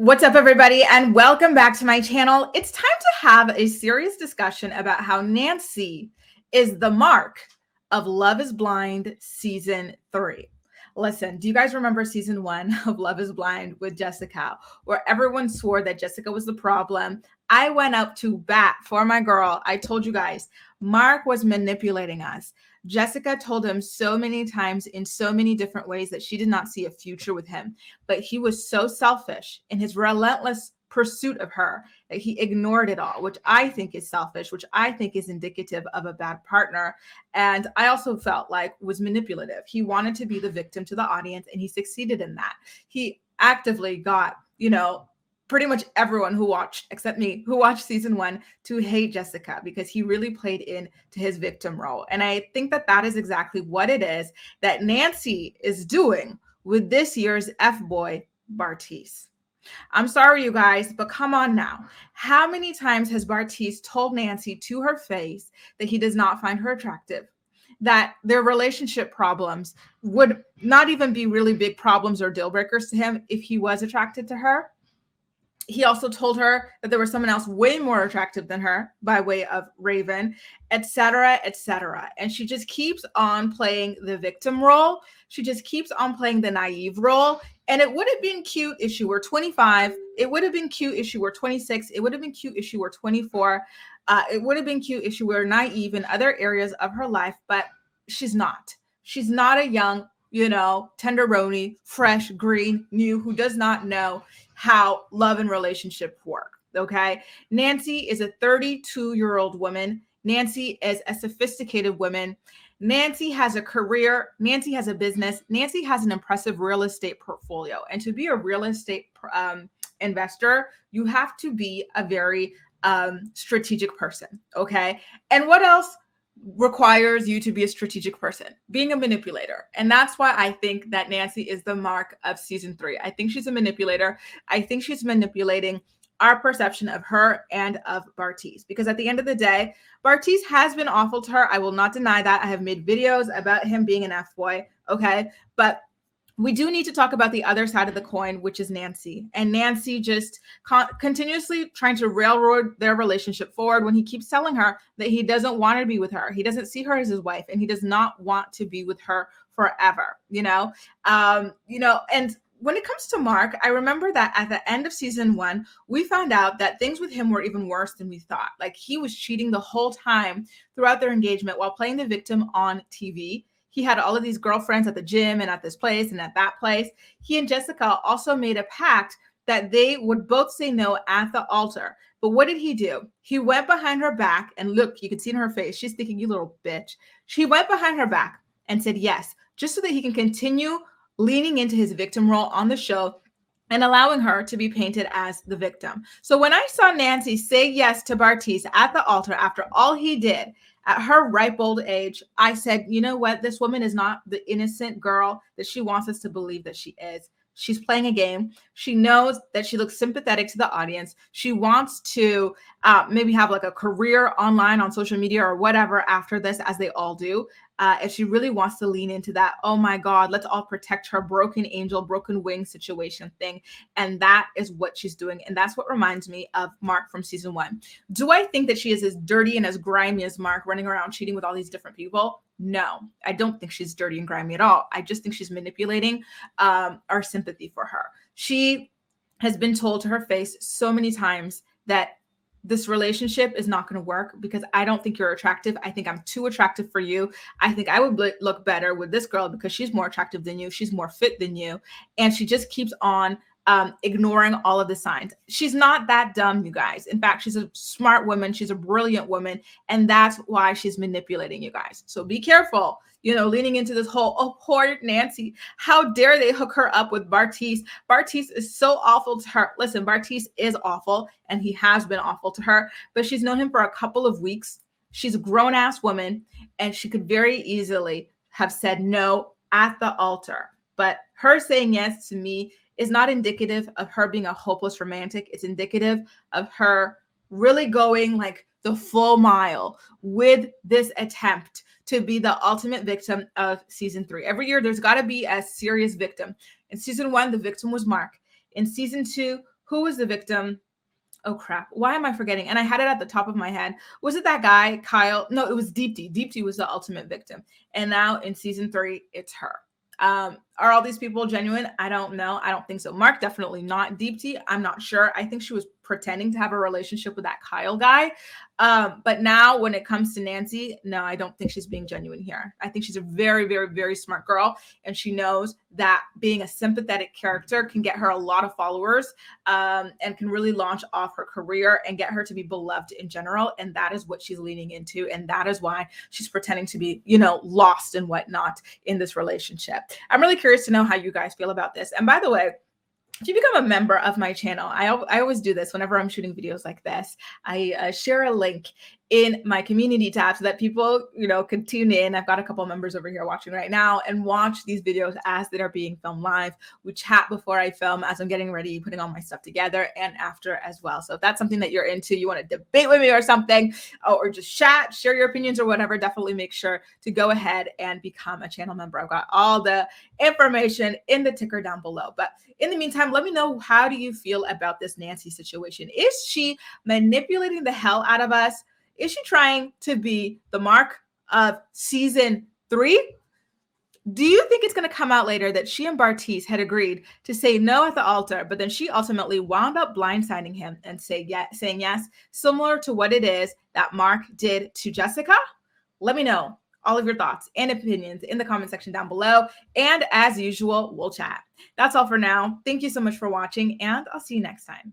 What's up, everybody, and welcome back to my channel. It's time to have a serious discussion about how Nancy is the mark of Love is Blind Season 3. Listen, do you guys remember Season 1 of Love is Blind with Jessica, where everyone swore that Jessica was the problem? I went up to bat for my girl. I told you guys, Mark was manipulating us. Jessica told him so many times in so many different ways that she did not see a future with him. But he was so selfish in his relentless pursuit of her that he ignored it all, which I think is selfish, which I think is indicative of a bad partner. And I also felt like was manipulative. He wanted to be the victim to the audience, and he succeeded in that. He actively got, pretty much everyone who watched, except me, who watched Season 1 to hate Jessica because he really played into his victim role. And I think that that is exactly what it is that Nancy is doing with this year's F-boy, Bartise. I'm sorry, you guys, but come on now. How many times has Bartise told Nancy to her face that he does not find her attractive? That their relationship problems would not even be really big problems or deal breakers to him if he was attracted to her? He also told her that there was someone else way more attractive than her by way of Raven, etc., etc. And she just keeps on playing the victim role. She just keeps on playing the naive role. And it would have been cute if she were 25. It would have been cute if she were 26. It would have been cute if she were 24. It would have been cute if she were naive in other areas of her life, but she's not. She's not a young, tenderoni, fresh, green, new, who does not know how love and relationship work. Okay. Nancy is a 32-year-old woman. Nancy is a sophisticated woman. Nancy has a career. Nancy has a business. Nancy has an impressive real estate portfolio. And to be a real estate investor, you have to be a very strategic person. Okay. And what else requires you to be a strategic person? Being a manipulator. And that's why I think that Nancy is the mark of Season 3. I think she's a manipulator. I think she's manipulating our perception of her and of Bartise, because at the end of the day, Bartise has been awful to her. I will not deny that. I have made videos about him being an F-boy. Okay. But we do need to talk about the other side of the coin, which is Nancy. And Nancy just continuously trying to railroad their relationship forward when he keeps telling her that he doesn't want to be with her. He doesn't see her as his wife, and he does not want to be with her forever, and when it comes to Mark, I remember that at the end of Season 1, we found out that things with him were even worse than we thought. Like, he was cheating the whole time throughout their engagement while playing the victim on TV. He had all of these girlfriends at the gym and at this place and at that place. He and Jessica also made a pact that they would both say no at the altar. But what did he do? He went behind her back, and look, you can see in her face, she's thinking, you little bitch. She went behind her back and said yes, just so that he can continue leaning into his victim role on the show and allowing her to be painted as the victim. So when I saw Nancy say yes to Bartise at the altar after all he did, at her ripe old age, I said, you know what? This woman is not the innocent girl that she wants us to believe that she is. She's playing a game. She knows that she looks sympathetic to the audience. She wants to maybe have like a career online on social media or whatever after this, as they all do. If she really wants to lean into that, oh my God, let's all protect her broken angel, broken wing situation thing. And that is what she's doing. And that's what reminds me of Mark from Season 1. Do I think that she is as dirty and as grimy as Mark, running around cheating with all these different people? No, I don't think she's dirty and grimy at all. I just think she's manipulating our sympathy for her. She has been told to her face so many times that this relationship is not going to work because I don't think you're attractive. I think I'm too attractive for you. I think I would look better with this girl because she's more attractive than you. She's more fit than you. And she just keeps on ignoring all of the signs. She's not that dumb, you guys. In fact, she's a smart woman. She's a brilliant woman. And that's why she's manipulating you guys. So be careful, leaning into this whole, oh, poor Nancy. How dare they hook her up with Bartise? Bartise is so awful to her. Listen, Bartise is awful, and he has been awful to her, but she's known him for a couple of weeks. She's a grown-ass woman, and she could very easily have said no at the altar. But her saying yes to me is not indicative of her being a hopeless romantic. It's indicative of her really going like the full mile with this attempt to be the ultimate victim of Season 3. Every year, there's got to be a serious victim. In Season 1, the victim was Mark. In Season 2, Who was the victim? Oh crap. Why am I forgetting? And I had it at the top of my head. Was it that guy, Kyle? No, it was Deepti. Deepti was the ultimate victim. And now in season 3, it's her. Are all these people genuine? I don't know. I don't think so. Mark, definitely not. Deepti, I'm not sure. I think she was pretending to have a relationship with that Kyle guy. But now when it comes to Nancy, no, I don't think she's being genuine here. I think she's a very, very, very smart girl. And she knows that being a sympathetic character can get her a lot of followers, and can really launch off her career and get her to be beloved in general. And that is what she's leaning into. And that is why she's pretending to be, lost and whatnot in this relationship. I'm really curious to know how you guys feel about this. And by the way, if you become a member of my channel, I always do this whenever I'm shooting videos like this. I share a link in my community tab so that people, can tune in. I've got a couple members over here watching right now and watch these videos as they are being filmed live. We chat before I film as I'm getting ready, putting all my stuff together, and after as well. So if that's something that you're into, you want to debate with me or something, or just chat, share your opinions or whatever, definitely make sure to go ahead and become a channel member. I've got all the information in the ticker down below. But in the meantime, let me know, how do you feel about this Nancy situation? Is she manipulating the hell out of us? Is she trying to be the Mark of season 3? Do you think it's going to come out later that she and Bartise had agreed to say no at the altar, but then she ultimately wound up blindsiding him and saying yes, similar to what it is that Mark did to Jessica? Let me know all of your thoughts and opinions in the comment section down below. And as usual, we'll chat. That's all for now. Thank you so much for watching, and I'll see you next time.